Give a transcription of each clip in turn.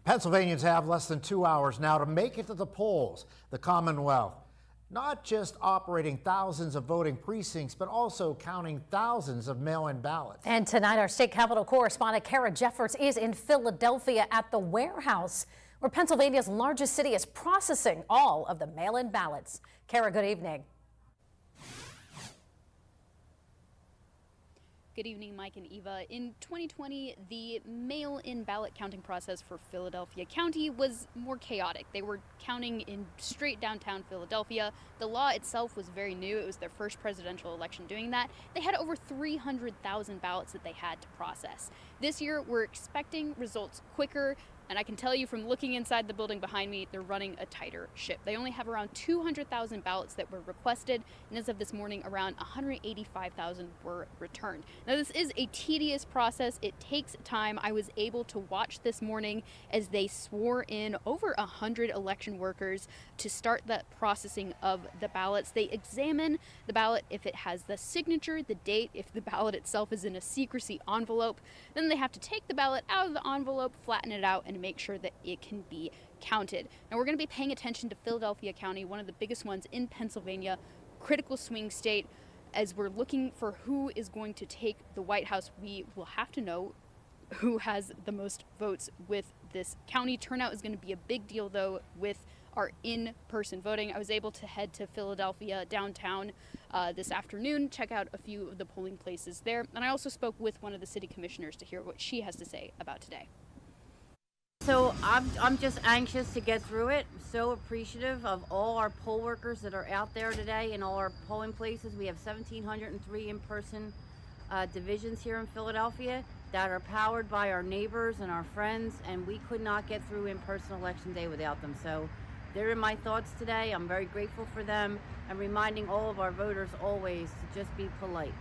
Pennsylvanians have less than 2 hours now to make it to the polls. The Commonwealth not just operating thousands of voting precincts, but also counting thousands of mail-in ballots. And tonight, our state capitol correspondent Kara Jeffers is in Philadelphia at the warehouse, where Pennsylvania's largest city is processing all of the mail-in ballots. Kara, good evening. Good evening, Mike and Eva. In 2020, the mail-in ballot counting process for Philadelphia County was more chaotic. They were counting in straight downtown Philadelphia. The law itself was very new. It was their first presidential election doing that. They had over 300,000 ballots that they had to process. This year, we're expecting results quicker. And I can tell you from looking inside the building behind me, they're running a tighter ship. They only have around 200,000 ballots that were requested, and as of this morning, around 185,000 were returned. Now, this is a tedious process. It takes time. I was able to watch this morning as they swore in over 100 election workers to start the processing of the ballots. They examine the ballot if it has the signature, the date, if the ballot itself is in a secrecy envelope. Then they have to take the ballot out of the envelope, flatten it out, and make sure that it can be counted. Now, we're going to be paying attention to Philadelphia County, one of the biggest ones in Pennsylvania, critical swing state. As we're looking for who is going to take the White House, we will have to know who has the most votes with this county. Turnout is going to be a big deal, though, with our in-person voting. I was able to head to Philadelphia downtown this afternoon, check out a few of the polling places there, and I also spoke with one of the city commissioners to hear what she has to say about today. So I'm just anxious to get through it. I'm so appreciative of all our poll workers that are out there today in all our polling places. We have 1,703 in-person divisions here in Philadelphia that are powered by our neighbors and our friends, and we could not get through in-person election day without them. So they're in my thoughts today. I'm very grateful for them. I'm reminding all of our voters always to just be polite.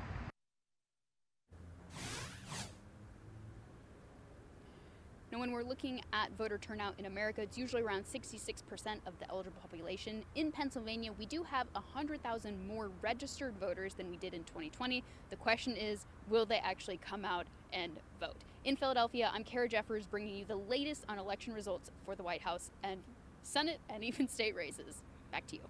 Now, when we're looking at voter turnout in America, it's usually around 66% of the eligible population. In Pennsylvania, we do have 100,000 more registered voters than we did in 2020. The question is, will they actually come out and vote? In Philadelphia, I'm Kara Jeffers, bringing you the latest on election results for the White House and Senate and even state races. Back to you.